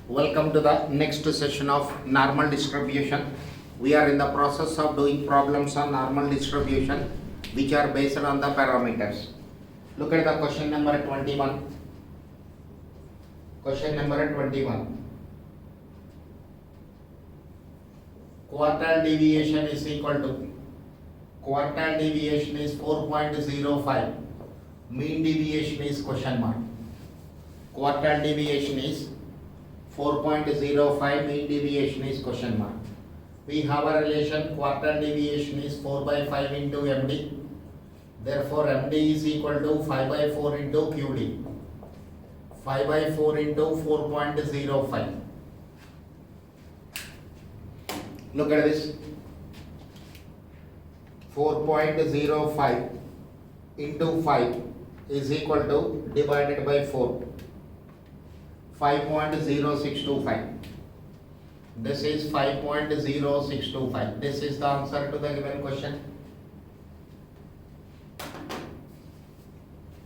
Welcome to the next session of normal distribution. We are in the process of doing problems on normal distribution which are based on the parameters. Look at the question number 21. Question number 21. Quartile deviation is equal to, quartile deviation is 4.05. Mean deviation is question mark. Quartile deviation is 4.05, mean deviation is question mark. We have a relation quartile deviation is 4 by 5 into MD. Therefore, MD is equal to 5 by 4 into QD. 5 by 4 into 4.05. Look at this. 4.05 into 5 is equal to divided by 4. 5.0625. This is 5.0625. This is the answer to the given question.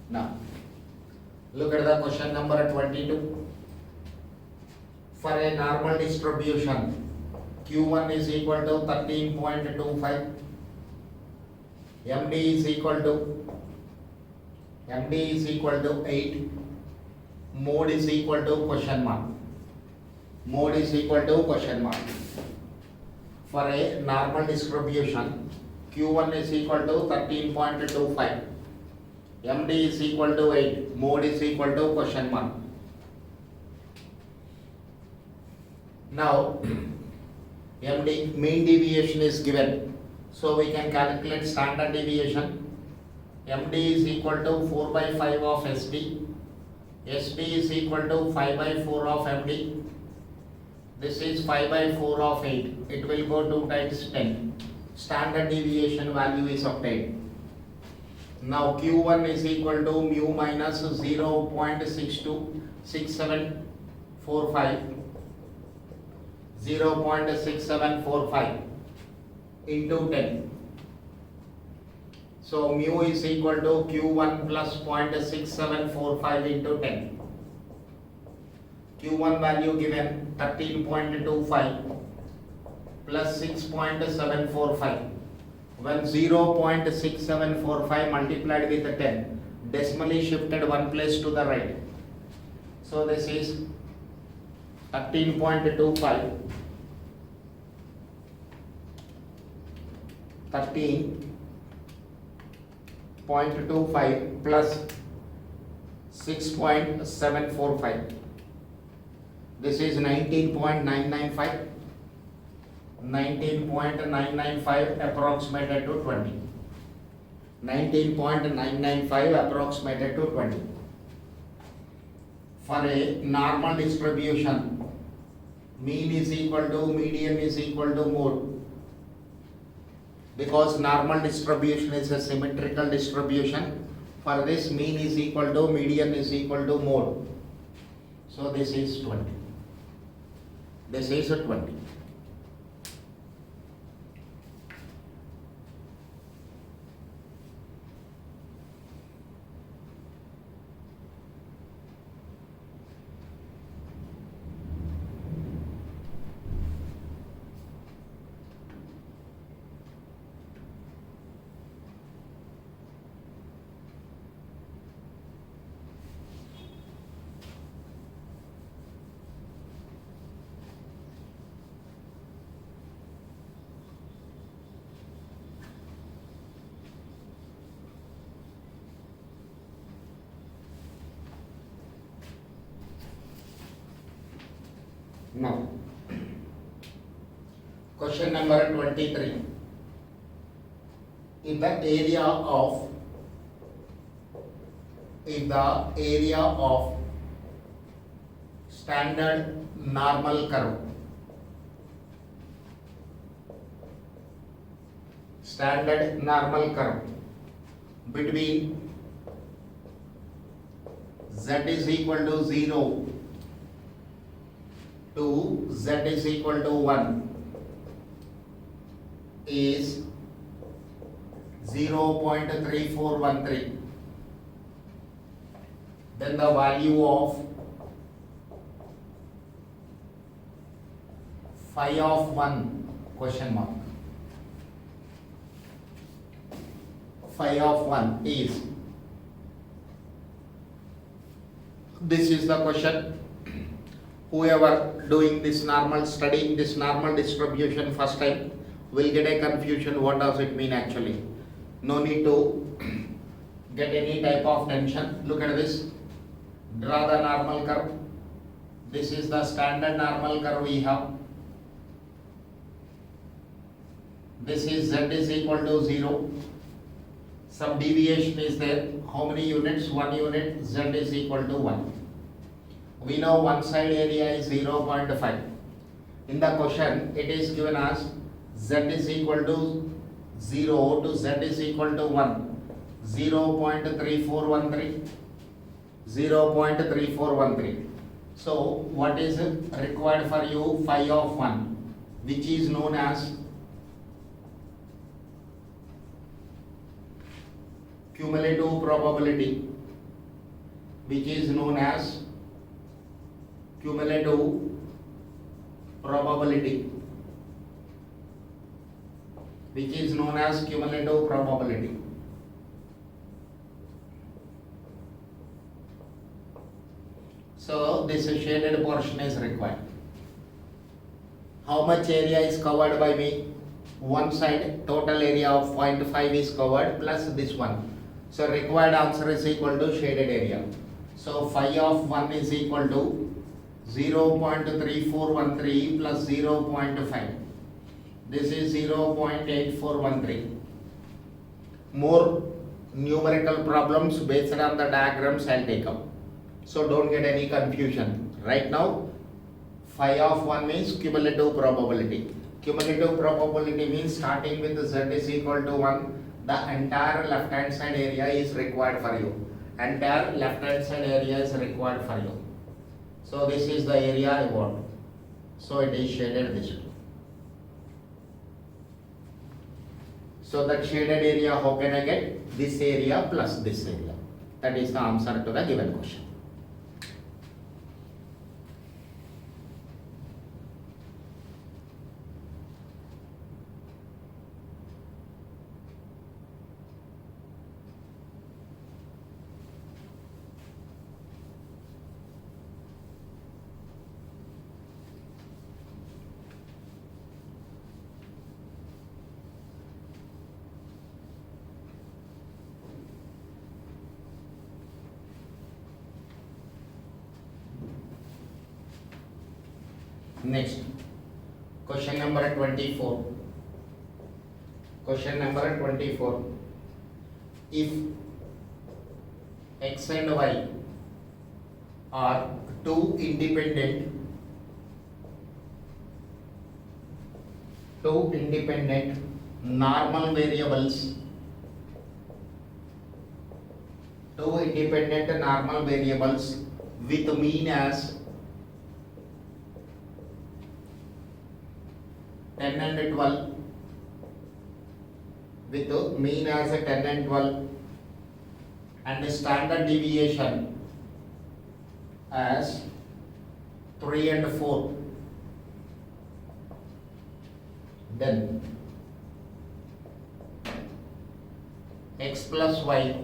Now, look at the question number 22. For a normal distribution, Q1 is equal to 13.25. MD is equal to 8. Mode is equal to question mark. Mode is equal to question mark. For a normal distribution, Q1 is equal to 13.25. MD is equal to 8. Mode is equal to question mark. Now, MD mean deviation is given. So we can calculate standard deviation. MD is equal to 4 by 5 of SD. SD is equal to 5 by 4 of MD. This is 5 by 4 of 8. It will go 2 times 10. Standard deviation value is obtained. Now Q1 is equal to mu minus 0.6745. 0.6745 into 10. So mu is equal to Q1 plus 0.6745 into 10. Q1 value given 13.25 plus 6.745. When 0.6745 multiplied with 10, decimally shifted one place to the right. So this is 13.25. 13.25 plus 6.745. This is 19.995. 19.995 approximated to 20. 19.995 approximated to 20. For a normal distribution, mean is equal to median is equal to mode. Because normal distribution is a symmetrical distribution, for this mean is equal to median is equal to mode. So this is 20. This is 20. Now, question number 23. If the area of standard normal curve between z is equal to 0 to z is equal to 1 is 0.3413, then the value of phi of 1 question mark. Phi of 1 is, this is the question. Whoever doing this normal, studying this normal distribution first time will get a confusion. What does it mean actually? No need to get any type of tension. Look at this. Draw the normal curve. This is the standard normal curve we have. This is z is equal to 0. Some deviation is there. How many units? 1 unit. Z is equal to 1. We know one side area is 0.5. In the question, it is given as z is equal to 0 to z is equal to 1. 0.3413. 0.3413. So, what is required for you? Phi of 1, which is known as cumulative probability, which is known as cumulative probability, which is known as cumulative probability. So this shaded portion is required. How much area is covered by me? One side total area of 0.5 is covered plus this one. So required answer is equal to shaded area. So phi of 1 is equal to 0.3413 plus 0.5. This is 0.8413. More numerical problems based on the diagrams I'll take up. So don't get any confusion. Right now, phi of 1 means cumulative probability. Cumulative probability means starting with z is equal to 1, the entire left hand side area is required for you. Entire left hand side area is required for you. So this is the area I want. So it is shaded this way. So that shaded area, how can I get? This area plus this area. That is the answer to the given question. Next, question number 24. Question number 24. If x and y are two independent normal variables, with mean as 10 and 12, with mean as 10 and 12 and standard deviation as 3 and 4, then x plus y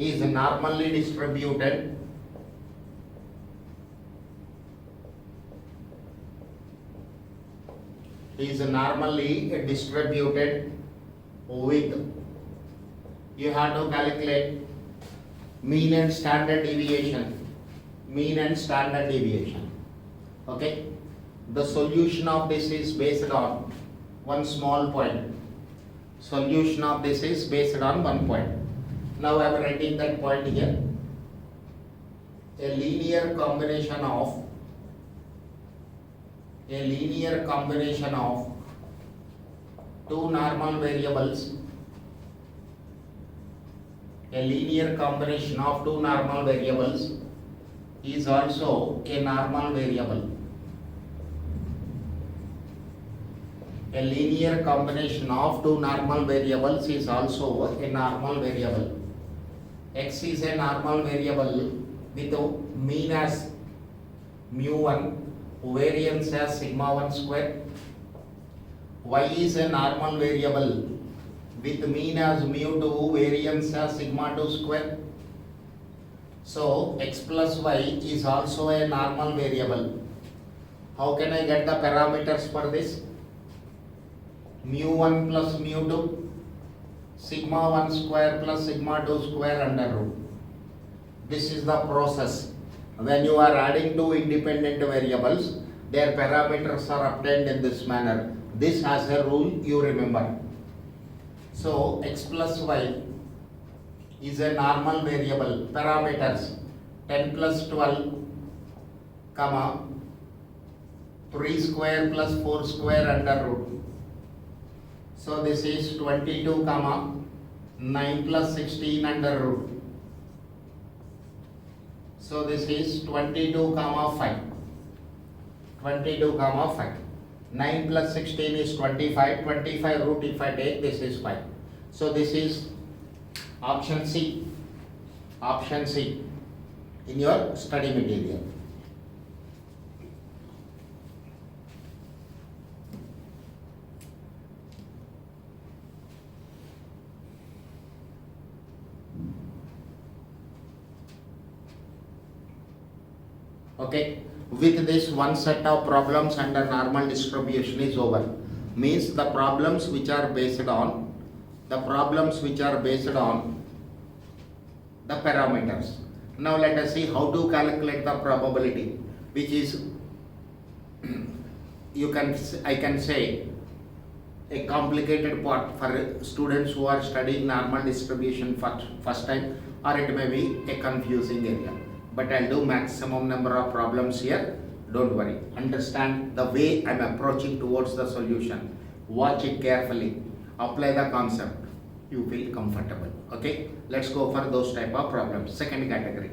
is normally distributed with, you have to calculate mean and standard deviation. Okay, the solution of this is based on one small point. Now I am writing that point here. A linear combination of two normal variables is also a normal variable. A linear combination of two normal variables is also a normal variable. X is a normal variable with mean as mu1 variance as sigma 1 square. Y is a normal variable with mean as mu 2, variance as sigma 2 square. So x plus y is also a normal variable. How can I get the parameters for this? Mu 1 plus mu 2, sigma 1 square plus sigma 2 square under root. This is the process. When you are adding two independent variables, their parameters are obtained in this manner. This has a rule, you remember. So x plus y is a normal variable. Parameters 10 plus 12, comma 3 square plus 4 square under root. So this is 22, comma 9 plus 16 under root. So this is 22, comma 5. 22, comma 5. 9 plus 16 is 25. 25 root if I take, this is 5. So this is option C. Option C in your study material. Okay, with this one set of problems under normal distribution is over. Means the problems which are based on the parameters. Now let us see how to calculate the probability, which is I can say a complicated part for students who are studying normal distribution first time, or it may be a confusing area. But I'll do maximum number of problems here. Don't worry. Understand the way I'm approaching towards the solution. Watch it carefully. Apply the concept. You feel comfortable. Okay? Let's go for those type of problems. Second category.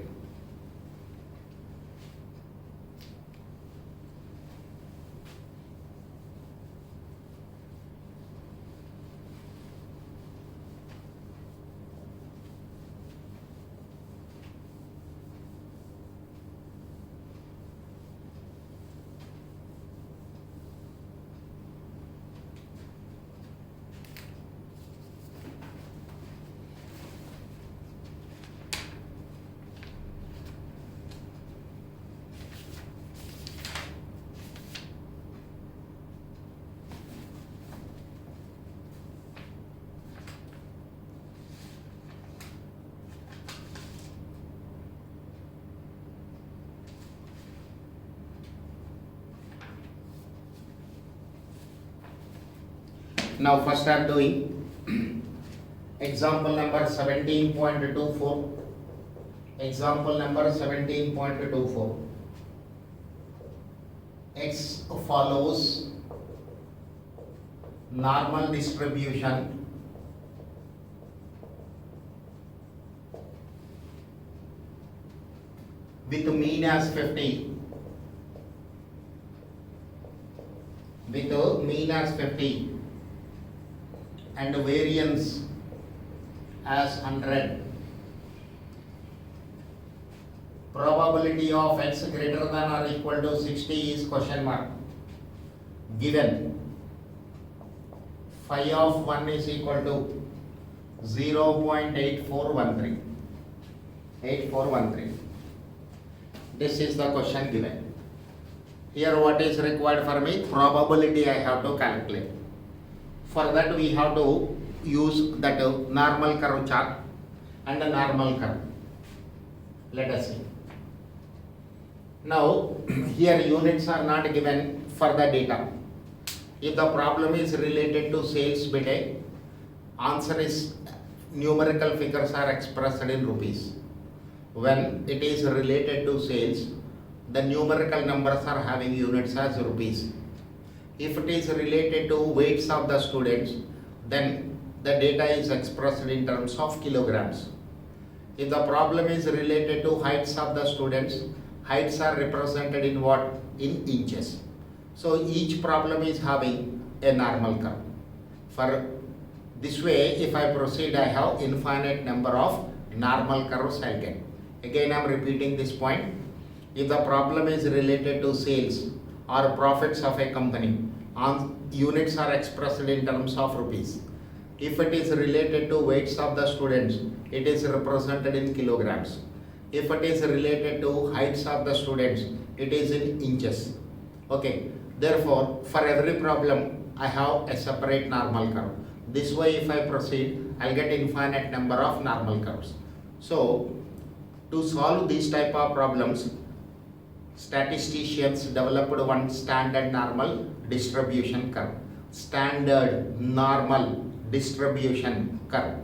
Now first I am doing example number 17.24. Example number 17.24. X follows normal distribution with mean as 50. With mean as 50 and variance as 100. Probability of x greater than or equal to 60 is question mark. Given phi of 1 is equal to 0.8413. 8413. This is the question given. Here what is required for me? Probability I have to calculate. For that we have to use that normal curve chart and a normal curve. Let us see. Now here units are not given for the data. If the problem is related to sales bid, answer is numerical figures are expressed in rupees. When it is related to sales, the numerical numbers are having units as rupees. If it is related to weights of the students, then the data is expressed in terms of kilograms. If the problem is related to heights of the students, heights are represented in what? In inches. So each problem is having a normal curve. For this way, if I proceed, I have infinite number of normal curves I get. Again, I am repeating this point. If the problem is related to sales, or profits of a company. Units are expressed in terms of rupees. If it is related to weights of the students, it is represented in kilograms. If it is related to heights of the students, it is in inches. Okay. Therefore, for every problem, I have a separate normal curve. This way, if I proceed, I'll get infinite number of normal curves. So, to solve these type of problems, statisticians developed one standard normal distribution curve. Standard normal distribution curve.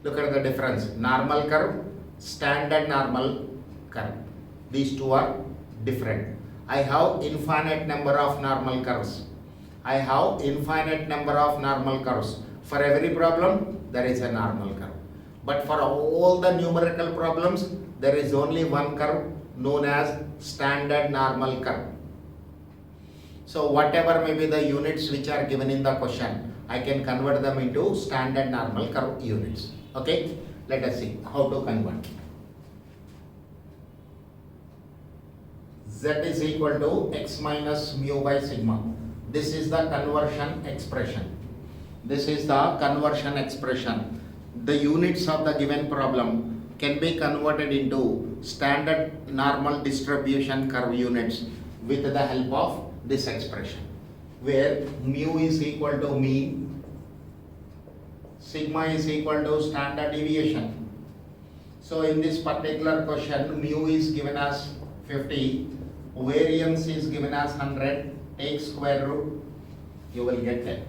Look at the difference. Normal curve, standard normal curve. These two are different. I have infinite number of normal curves. I have infinite number of normal curves. For every problem, there is a normal curve. But for all the numerical problems, there is only one curve known as standard normal curve. So whatever may be the units which are given in the question, I can convert them into standard normal curve units. Okay, let us see how to convert. Z is equal to x minus mu by sigma. This is the conversion expression. This is the conversion expression. The units of the given problem can be converted into standard normal distribution curve units with the help of this expression, where mu is equal to mean, sigma is equal to standard deviation. So in this particular question, mu is given as 50, variance is given as 100, take square root, you will get that.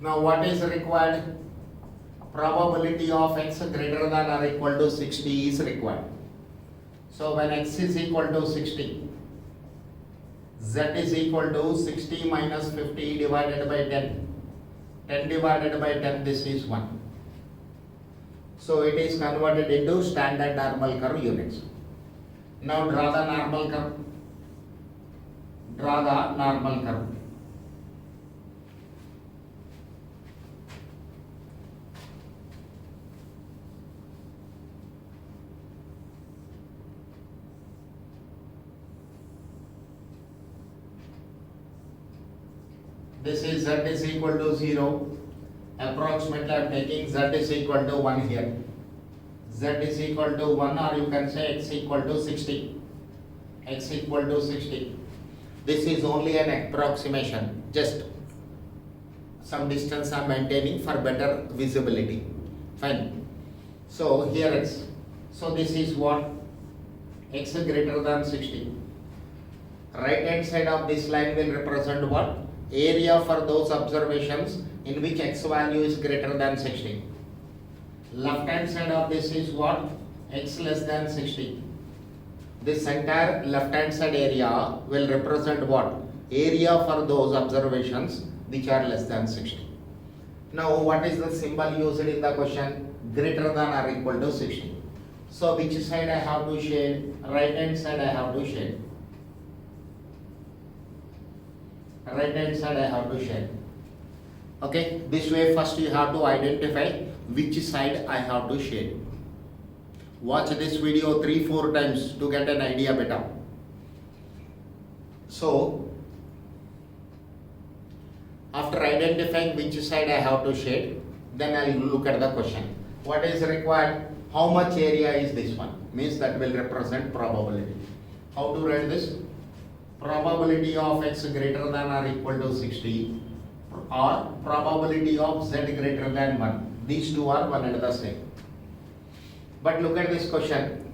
Now what is required? Probability of x greater than or equal to 60 is required. So when x is equal to 60, z is equal to 60 minus 50 divided by 10. 10 divided by 10, this is 1. So it is converted into standard normal curve units. Now draw the normal curve. Draw the normal curve. This is z is equal to 0. Approximately I am taking z is equal to 1 here. Z is equal to 1, or you can say x equal to 60. X equal to 60. This is only an approximation, just some distance I am maintaining for better visibility. Fine. So here x. So this is what? X greater than 60. Right hand side of this line will represent what? Area for those observations in which x value is greater than 60. Left hand side of this is what? X less than 60. This entire left hand side area will represent what? Area for those observations which are less than 60. Now what is the symbol used in the question? Greater than or equal to 60. So which side I have to shade? Right hand side I have to shade. Right hand side I have to shade. Okay, this way first you have to identify which side I have to shade. Watch this video 3-4 times to get an idea better. So after identifying which side I have to shade, then I will look at the question. What is required? How much area is this one? Means that will represent probability. How to write this? Probability of x greater than or equal to 60, or probability of z greater than 1. These two are one and the same. But look at this question.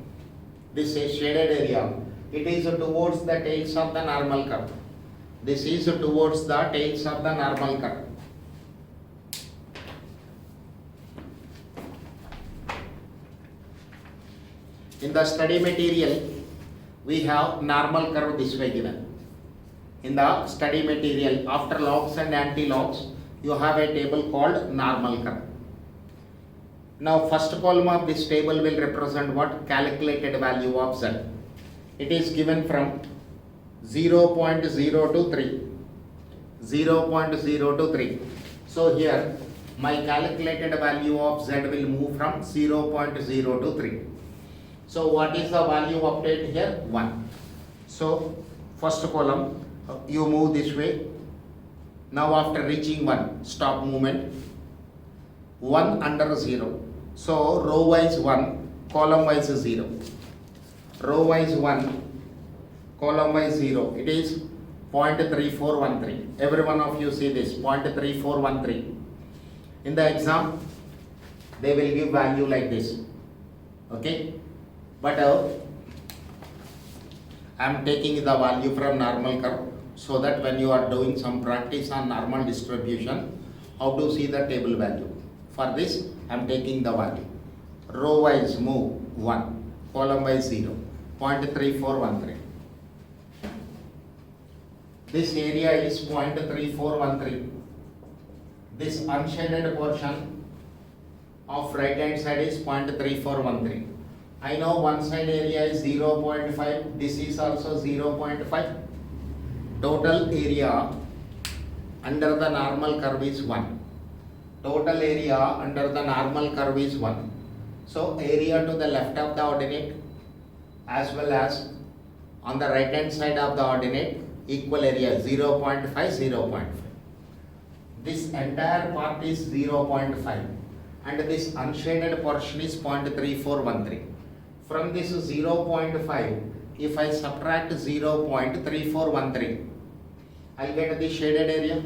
This is shaded area. It is towards the tails of the normal curve. This is towards the tails of the normal curve. In the study material, we have normal curve this way given. In the study material, after logs and anti-logs, you have a table called normal curve. Now first column of this table will represent what? Calculated value of z. It is given from 0.0 to 3. 0.0 to 3. So here my calculated value of z will move from 0.0 to 3. So what is the value obtained here? 1. So first column, you move this way. Now after reaching 1, stop movement. 1 under 0. So row wise 1, column wise 0. Row wise 1, column wise 0. It is 0.3413. Every one of you see this 0.3413. In the exam, they will give value like this. Okay, but I am taking the value from normal curve, so that when you are doing some practice on normal distribution, how to see the table value. For this, I am taking the value. Row wise move 1, column wise 0, 0.3413. This area is 0.3413. This unshaded portion of right hand side is 0.3413. I know one side area is 0.5, this is also 0.5. Total area under the normal curve is 1. Total area under the normal curve is 1. So area to the left of the ordinate as well as on the right hand side of the ordinate, equal area 0.5, 0.5. This entire part is 0.5 and this unshaded portion is 0.3413. From this 0.5, if I subtract 0.3413, I'll get the shaded area.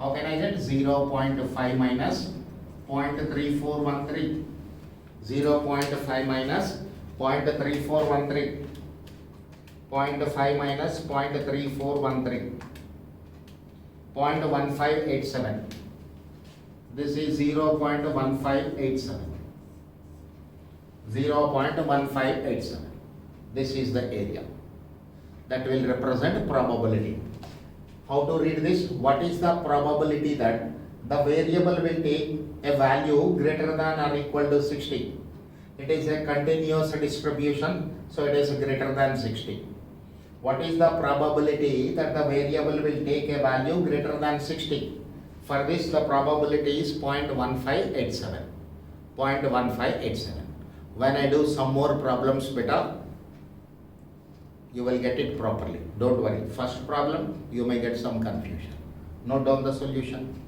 How can I get 0.5 minus 0.3413? 0.5 minus 0.3413. 0.5 minus 0.3413. 0.1587. This is 0.1587. 0.1587. This is the area that will represent probability. How to read this? What is the probability that the variable will take a value greater than or equal to 60? It is a continuous distribution, so it is greater than 60. What is the probability that the variable will take a value greater than 60? For this, the probability is 0.1587. 0.1587. When I do some more problems beta, you will get it properly. Don't worry. First problem, you may get some confusion. Note down the solution.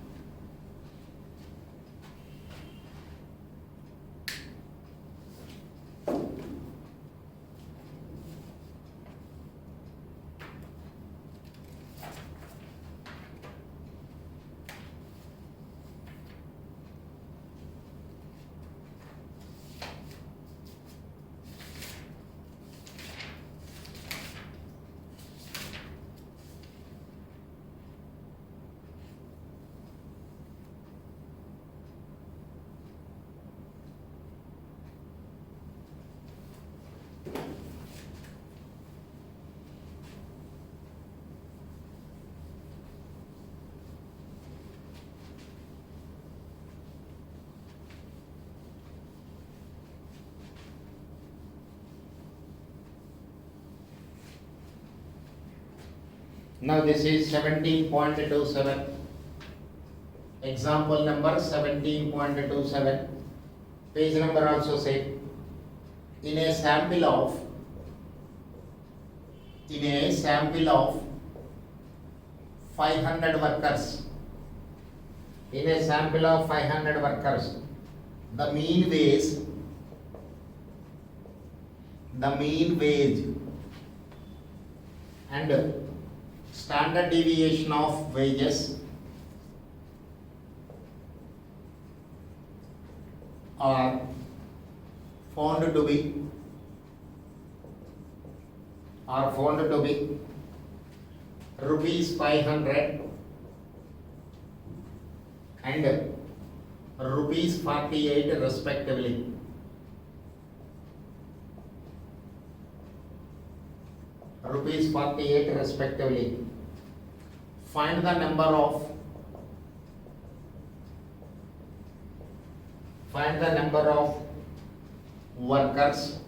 Now this is 17.27. Example number 17.27. Page number also say, in a sample of 500 workers, the mean wage and standard deviation of wages are found to be rupees 500 and rupees 48 respectively. Rupees 48 respectively. Find the number of workers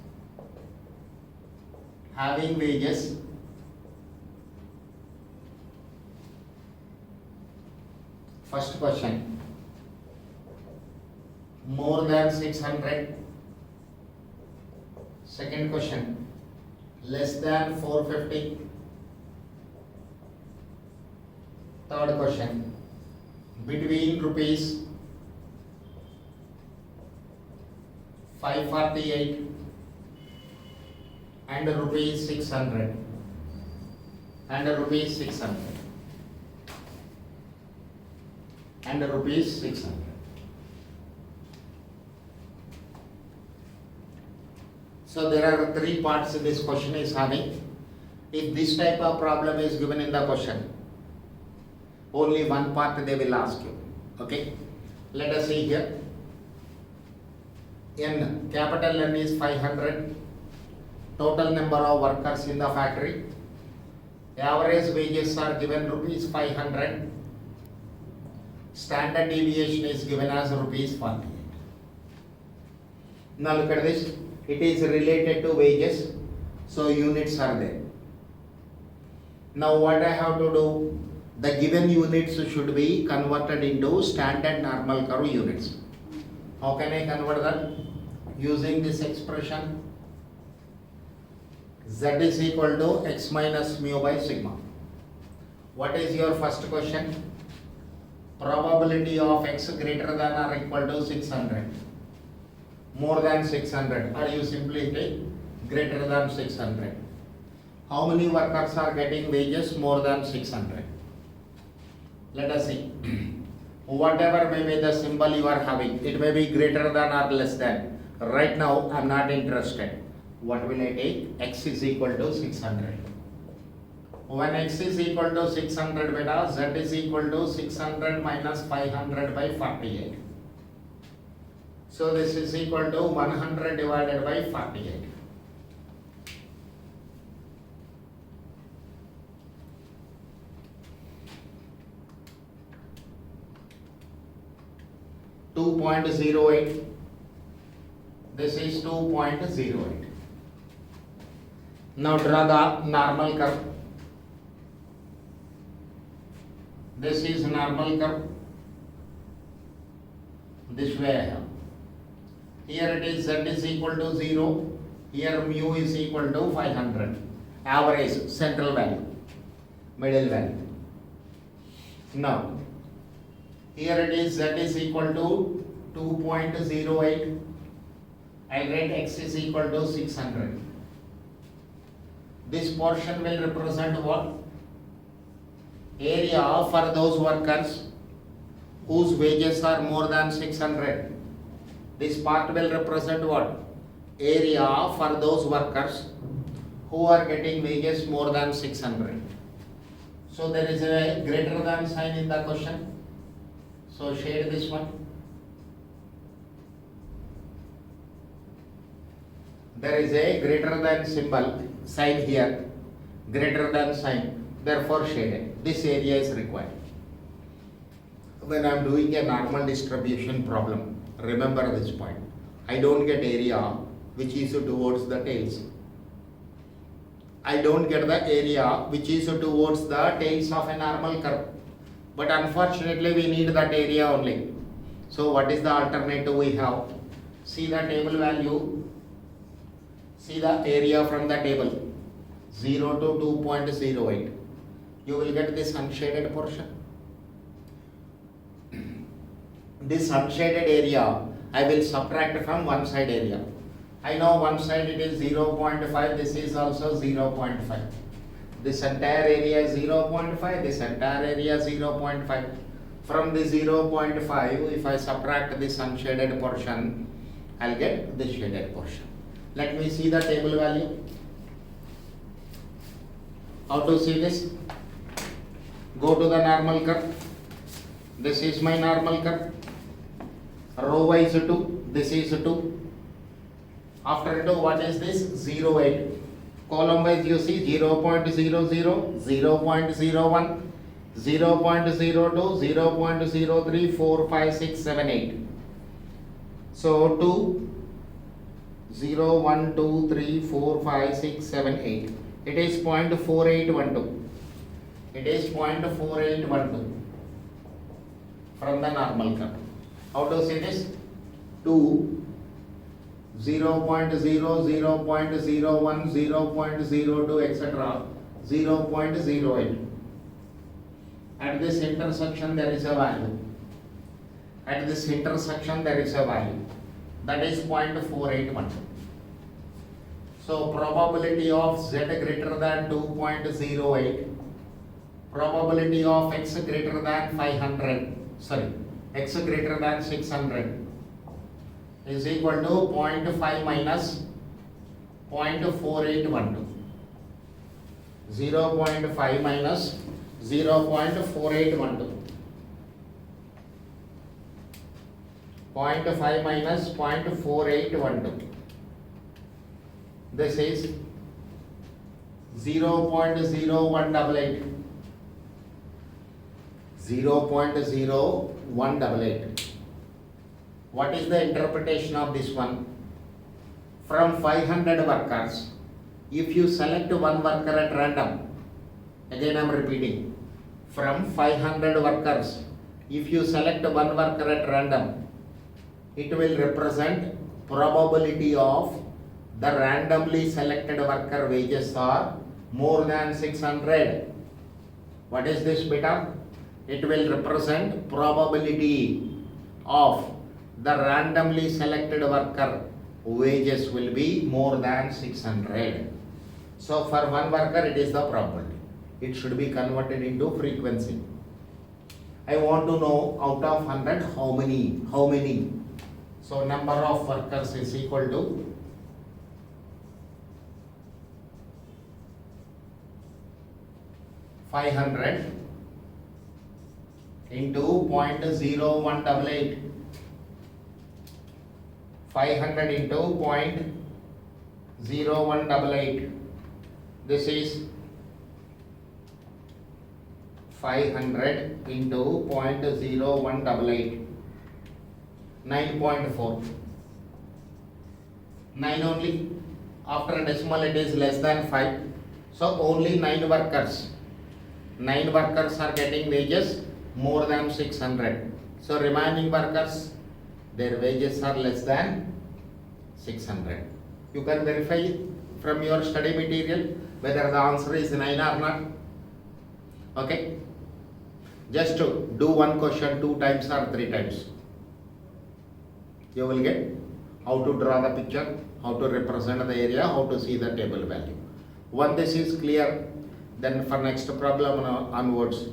having wages first question more than 600. Second question less than 450. Third question, between rupees 548 and rupees 600 and rupees 600 and rupees 600. So there are three parts this question is having. If this type of problem is given in the question, only one part they will ask you. Okay, let us see here. N, capital N is 500. Total number of workers in the factory. Average wages are given rupees 500. Standard deviation is given as rupees 48. Now look at this. It is related to wages, so units are there. Now what I have to do? The given units should be converted into standard normal curve units. How can I convert that? Using this expression, Z is equal to x minus mu by sigma. What is your first question? Probability of x greater than or equal to 600. More than 600, or you simply take greater than 600. How many workers are getting wages more than 600? Let us see. Whatever may be the symbol you are having, it may be greater than or less than. Right now, I am not interested. What will I take? X is equal to 600. When x is equal to 600, beta, z is equal to 600 minus 500 by 48. So this is equal to 100 divided by 48. .08. This is 2.08. Now draw the normal curve. This is normal curve. This way I have. Here it is z is equal to 0. Here mu is equal to 500. Average, central value, middle value. Now, here it is z is equal to 2.08. I write x is equal to 600. This portion will represent what? Area for those workers whose wages are more than 600. This part will represent what? Area for those workers who are getting wages more than 600. So there is a greater than sign in the question. So shade this one. There is a greater than symbol sign here. Greater than sign. Therefore shaded. This area is required. When I am doing a normal distribution problem, remember this point. I don't get area which is towards the tails. I don't get the area which is towards the tails of a normal curve. But unfortunately we need that area only. So what is the alternative we have? See the table value. See the area from the table. 0 to 2.08. You will get this unshaded portion. This unshaded area I will subtract from one side area. I know one side it is 0.5, this is also 0.5. This entire area is 0.5, this entire area is 0.5. From the 0.5, if I subtract this unshaded portion, I'll get the shaded portion. Let me see the table value. How to see this? Go to the normal curve. This is my normal curve. Row wise 2, this is 2. After 2, what is this? 0.8. Column wise you see 0.00, 0.01, 0.02, 0.03, 4, 5, 6, 7, 8. So 2, 0, 1, 2, 3, 4, 5, 6, 7, 8. It is 0.4812. It is 0.4812 from the normal curve. How to see this? 2, 0.0, 0.01, 0.02, etc. 0.08. At this intersection there is a value. At this intersection there is a value. That is 0.481. So probability of Z greater than 2.08, probability of X greater than 500, sorry, X greater than 600 is equal to 0.5 minus 0.4812. 0.5 minus 0.4812. 0.5 minus 0.4812. This is 0.0188. 0.0188. What is the interpretation of this one? From 500 workers, if you select one worker at random, again I am repeating, from 500 workers, if you select one worker at random, it will represent probability of the randomly selected worker wages are more than 600. What is this beta? It will represent probability of the randomly selected worker wages will be more than 600. So for one worker it is the probability. It should be converted into frequency. I want to know out of 100 how many. So number of workers is equal to (500) into 0.0188. 500 into 0.0188. This is 500 into 0.0188. 9.4. 9 only. After decimal it is less than 5. So only 9 workers. 9 workers are getting wages more than 600. So remaining workers, their wages are less than 600. You can verify from your study material whether the answer is 9 or not. Okay. Just to do one question 2 times or 3 times. You will get how to draw the picture, how to represent the area, how to see the table value. Once this is clear, then for next problem onwards,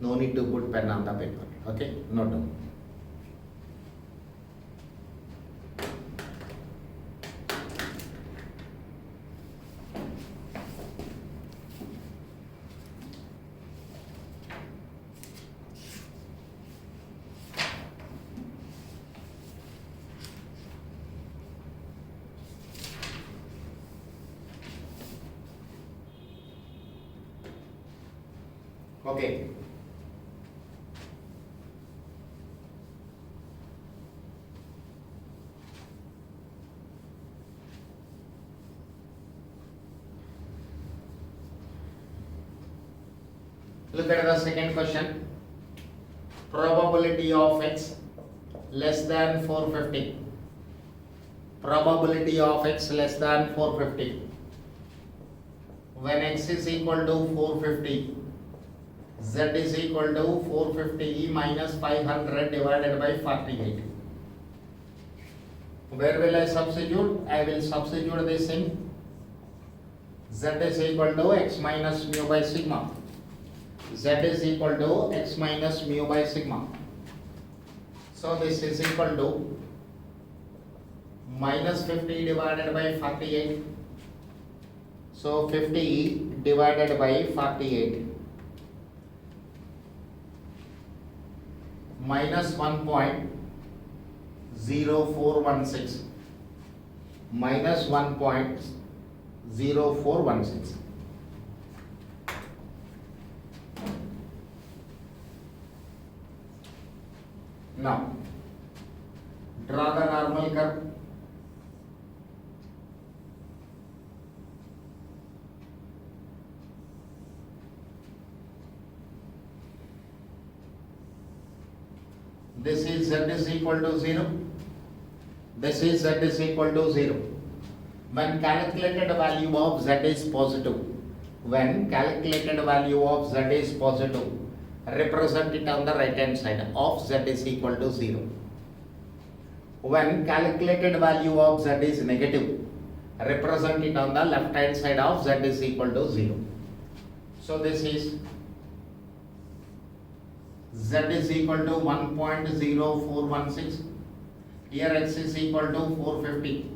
no need to put pen on the paper. Okay, note down. Okay. Look at the second question. Probability of X less than 450. Probability of X less than 450. When X is equal to 450, Z is equal to 450 minus 500 divided by 48. Where will I substitute? I will substitute this in Z is equal to X minus mu by sigma. Z is equal to X minus mu by sigma. So this is equal to minus 50 divided by 48. So 50 divided by 48. Minus 1.0416. Minus 1.0416. Now, draw the normal curve. This is Z is equal to 0. This is z is equal to 0. When calculated value of z is positive, when calculated value of z is positive, represent it on the right hand side of z is equal to 0. When calculated value of z is negative, represent it on the left hand side of z is equal to 0. So this is z is equal to 1.0416. Here x is equal to 450.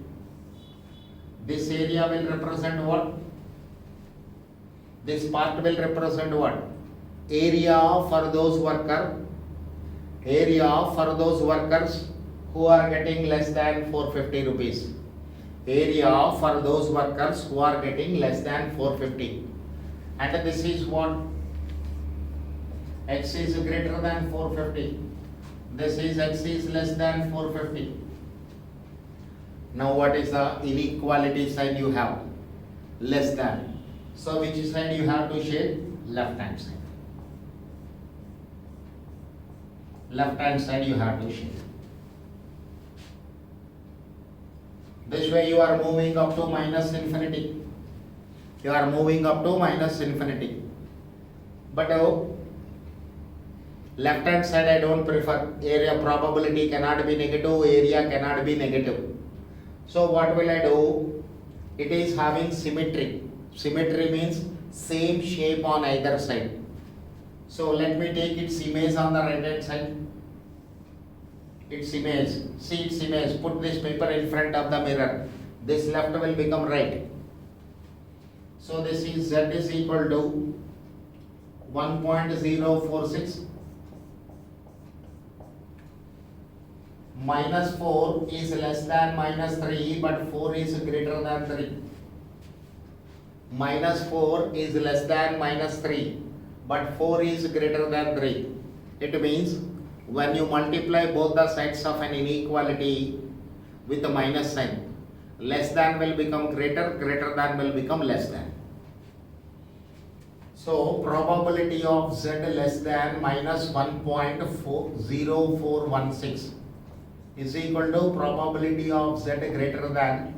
This area will represent what? This part will represent what? Area for those workers who are getting less than 450 rupees. Area for those workers who are getting less than 450. And this is what? X is greater than 450. This is x is less than 450. Now what is the inequality sign you have? Less than. So which side you have to shade? Left hand side. Left hand side you have to shade. This way you are moving up to minus infinity. You are moving up to minus infinity. But left hand side I don't prefer. Area probability cannot be negative, area cannot be negative. So what will I do? It is having symmetry. Symmetry means same shape on either side. So let me take its image on the right hand side. Its image. See its image. Put this paper in front of the mirror. This left will become right. So this is z is equal to 1.046. Minus 4 is less than minus 3, but 4 is greater than 3. Minus 4 is less than minus 3, but 4 is greater than 3. It means when you multiply both the sides of an inequality with a minus sign, less than will become greater, greater than will become less than. So probability of z less than minus 1.0416 is equal to probability of z greater than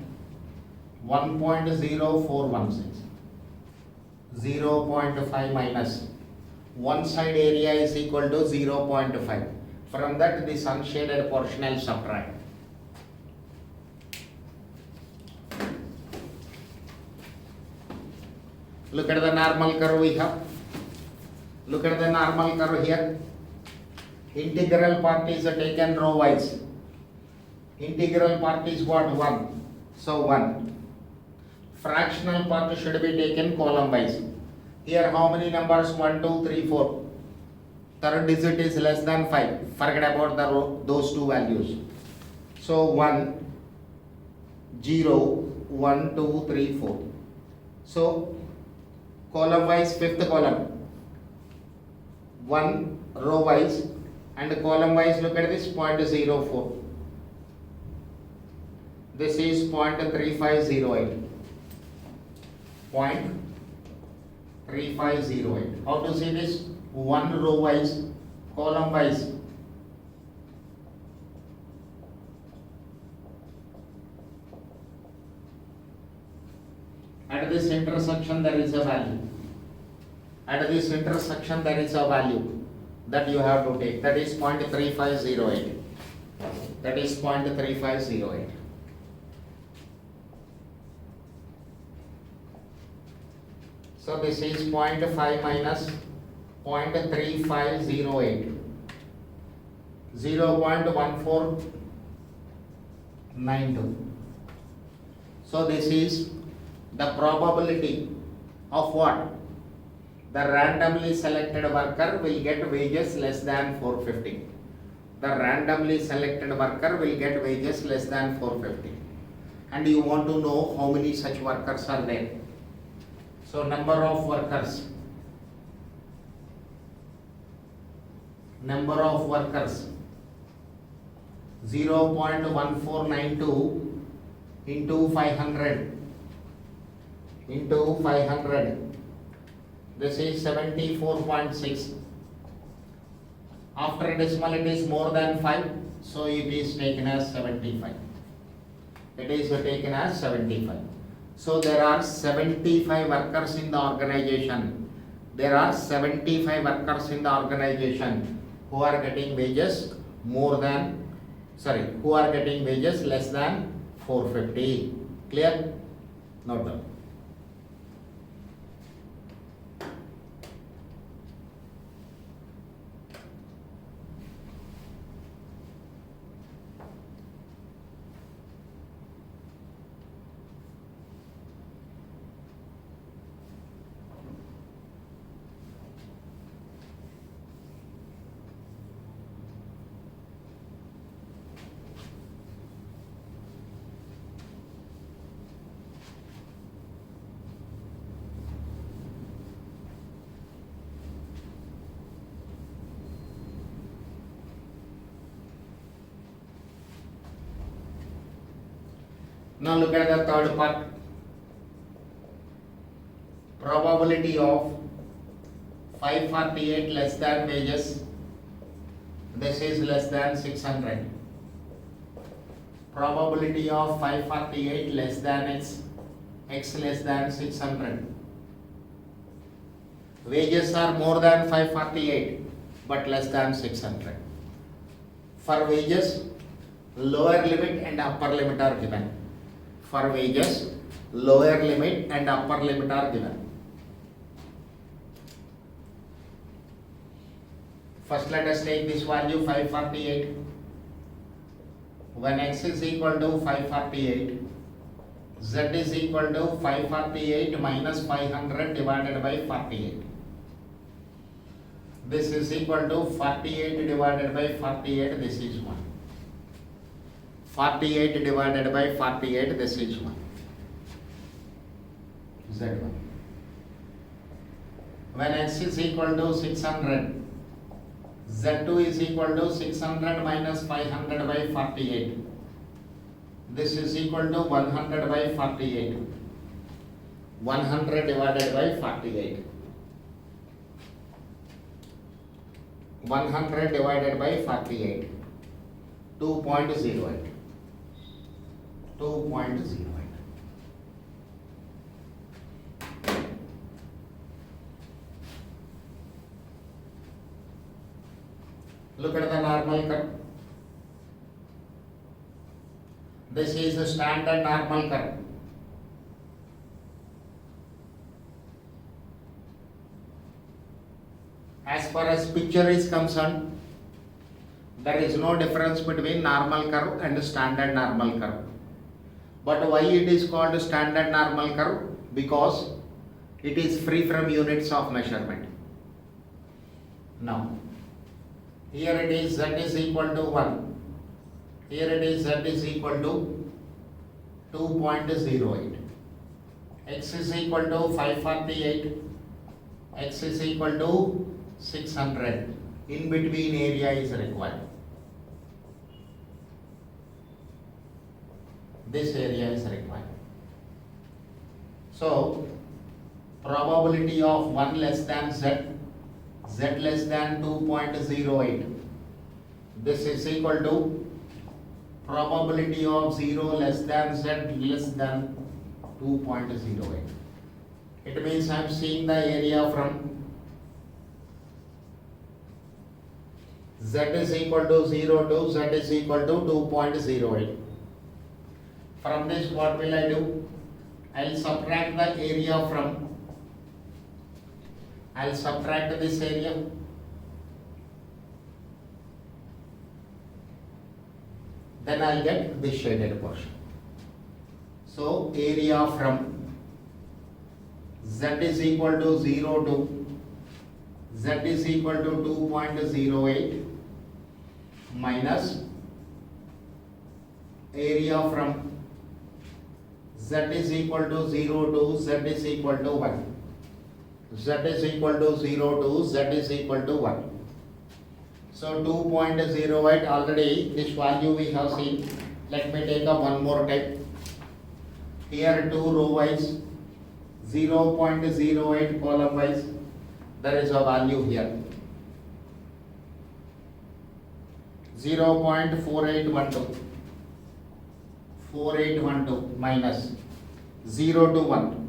1.0416. 0.5 minus one side area is equal to 0.5. From that this unshaded portion I'll subtract. Look at the normal curve we have. Look at the normal curve here. Integral part is taken row wise. Integral part is what? 1. So 1. Fractional part should be taken column wise. Here how many numbers? 1, 2, 3, 4. Third digit is less than 5. Forget about the row, those two values. So 1, 0, 1, 2, 3, 4. So column wise, fifth column. 1 row wise and column wise, look at this 0.04. This is 0.3508. 0.3508. How to see this? 1 row wise, column wise. At this intersection there is a value. At this intersection there is a value that you have to take. That is 0.3508. That is 0.3508. So this is 0.5 minus 0.3508. 0.1492. So this is the probability of what? The randomly selected worker will get wages less than 450. The randomly selected worker will get wages less than 450. And you want to know how many such workers are there. So number of workers. Number of workers 0.1492 into 500 into 500. This is 74.6. After decimal it is more than 5, so it is taken as 75. It is taken as 75. So there are 75 workers in the organization. There are 75 workers in the organization who are getting wages who are getting wages less than 450. Clear? Note down. Now look at the third part. Probability of 548 less than wages. This is less than 600. Probability of 548 less than x less than 600. Wages are more than 548 but less than 600. For wages, lower limit and upper limit are given. For wages, lower limit and upper limit are given. First let us take this value 548. When x is equal to 548, z is equal to 548 minus 500 divided by 48. This is equal to 48 divided by 48, this is 1. 48 divided by 48, this is 1. Z1. When x is equal to 600, Z2 is equal to 600 minus 500 by 48. This is equal to 100 by 48. 100 divided by 48. 100 divided by 48. 2.08. 2.08. Look at the normal curve. This is a standard normal curve. As far as picture is concerned, there is no difference between normal curve and standard normal curve. But why it is called standard normal curve? Because it is free from units of measurement. Now, here it is z is equal to 1. Here it is z is equal to 2.08. X is equal to 548. X is equal to 600. In between area is required. This area is required. So, probability of 1 less than z, z less than 2.08. This is equal to probability of 0 less than z less than 2.08. It means I am seeing the area from z is equal to 0 to z is equal to 2.08. From this what will I do? I will subtract the area from, I will subtract this area. Then I will get this shaded portion. So area from z is equal to 0 to z is equal to 2.08 minus area from z is equal to 0 to z is equal to 1. Z is equal to 0 to z is equal to 1. So 2.08 already this value we have seen. Let me take up one more type. Here 2 row wise, 0.08 column wise. There is a value here. 0.4812. 4812 minus 0 to 1.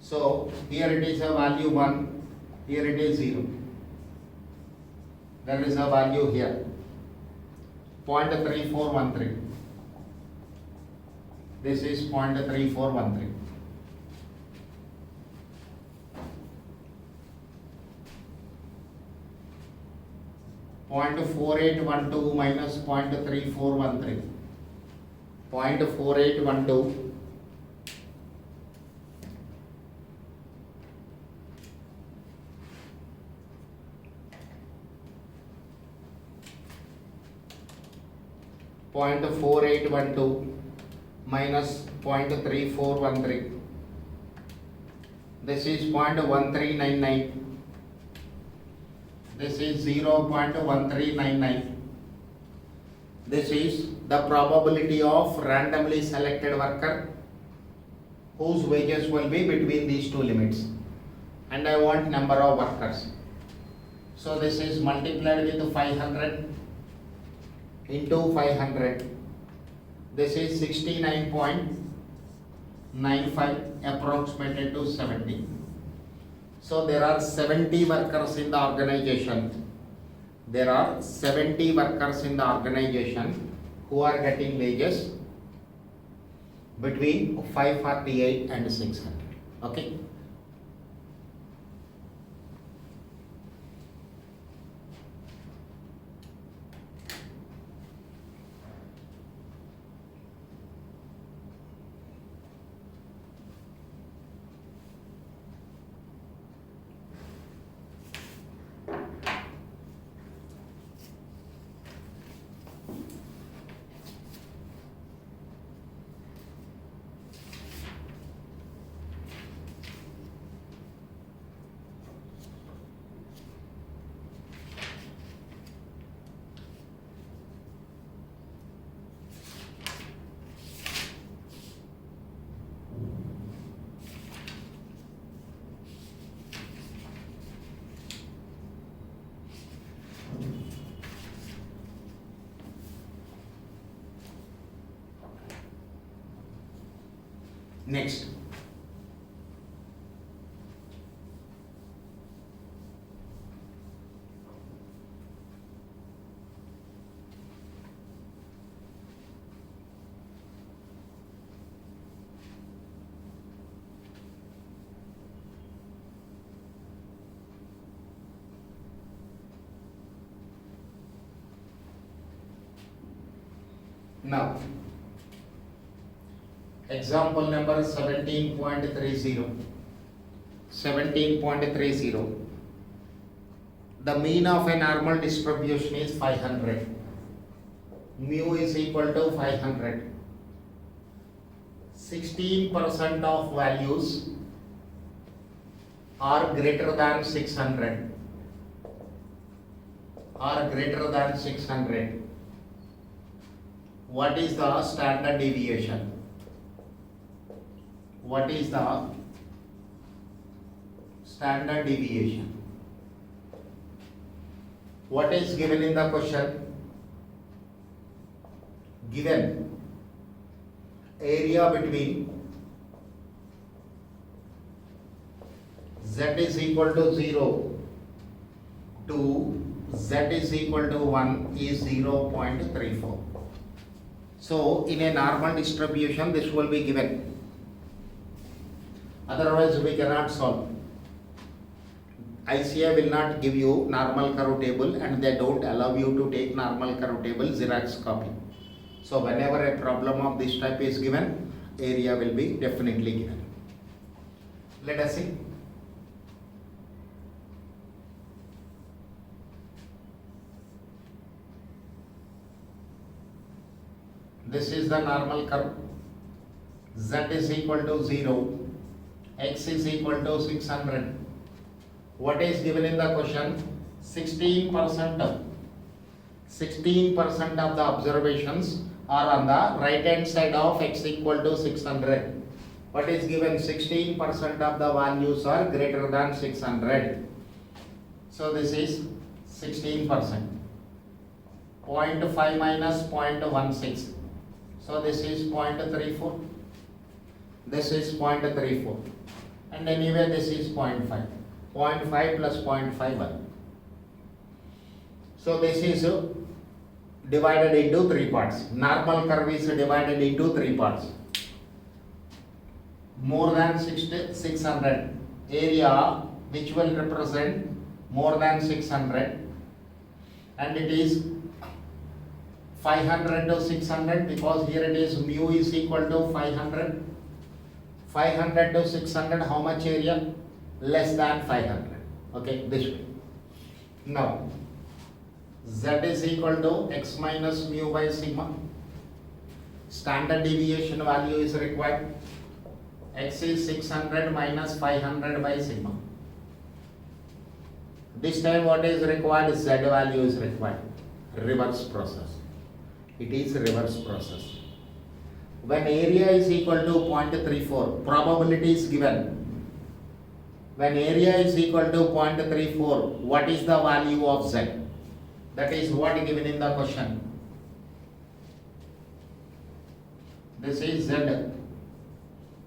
So here it is a value 1, here it is 0. There is a value here 0.3413. This is 0.3413. .4812 minus 0.3413. 0.4812 .4812 minus 0.3413. This is 0.1399. This is 0.1399. This is the probability of randomly selected worker whose wages will be between these two limits, and I want number of workers. So this is multiplied with 500 into 500. This is 69.95 approximated to 70. So there are 70 workers in the organization. There are 70 workers in the organization who are getting wages between 548 and 600. Okay. Next, now example number 17.30. 17.30. The mean of a normal distribution is 500. Mu is equal to 500. 16% of values are greater than 600. Are greater than 600. What is the standard deviation? What is the standard deviation? What is given in the question? Given area between z is equal to 0 to z is equal to 1 is 0.34. So in a normal distribution this will be given. Otherwise we cannot solve. ICI will not give you normal curve table and they don't allow you to take normal curve table Xerox copy. So whenever a problem of this type is given, area will be definitely given. Let us see. This is the normal curve. Z is equal to 0. X is equal to 600. What is given in the question? 16% of the observations are on the right hand side of x equal to 600. What is given? 16% of the values are greater than 600. So this is 16%. 0.5 minus 0.16. So this is 0.34. This is 0.34. And anyway this is 0.5. 0.5 plus 0.5. So this is divided into three parts. Normal curve is divided into three parts. More than 600 area which will represent more than 600, and it is 500 to 600 because here it is mu is equal to 500. 500 to 600, how much area? Less than 500. Okay, this way. Now z is equal to x minus mu by sigma. Standard deviation value is required. X is 600 minus 500 by sigma. This time what is required? Z value is required. Reverse process. It is reverse process. When area is equal to 0.34, probability is given. When area is equal to 0.34, what is the value of Z? That is what given in the question. This is Z.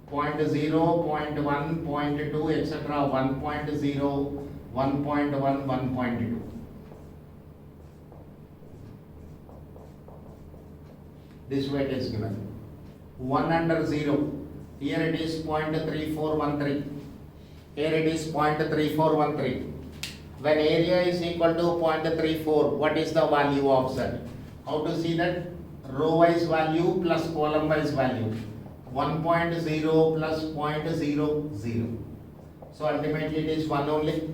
0.0, 0.1, 0.2, etc. 1.0, 1.1, 1.2. This way it is given. 1 under 0. Here it is 0.3413. Here it is 0.3413. When area is equal to 0.34, what is the value of Z? How to see that? Row wise value plus column wise value. 1.0 plus 0.00. So ultimately it is 1 only.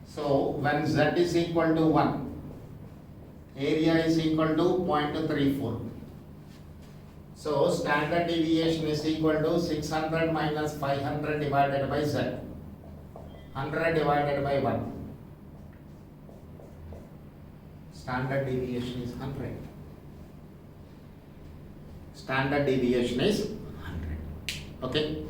So when Z is equal to 1, area is equal to 0.34. So standard deviation is equal to 600 minus 500 divided by Z. 100 divided by 1. Standard deviation is 100. Standard deviation is 100. Okay.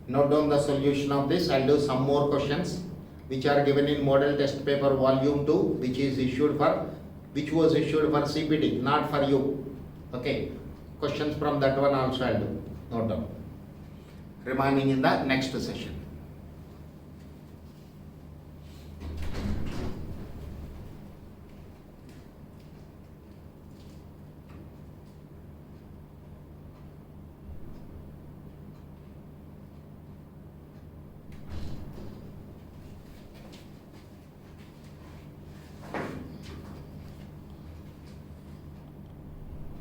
Note down the solution of this. I'll do some more questions which are given in model test paper volume 2, which was issued for CPT, not for you. Okay. Questions from that one also I'll do. Note down. Remaining in the next session.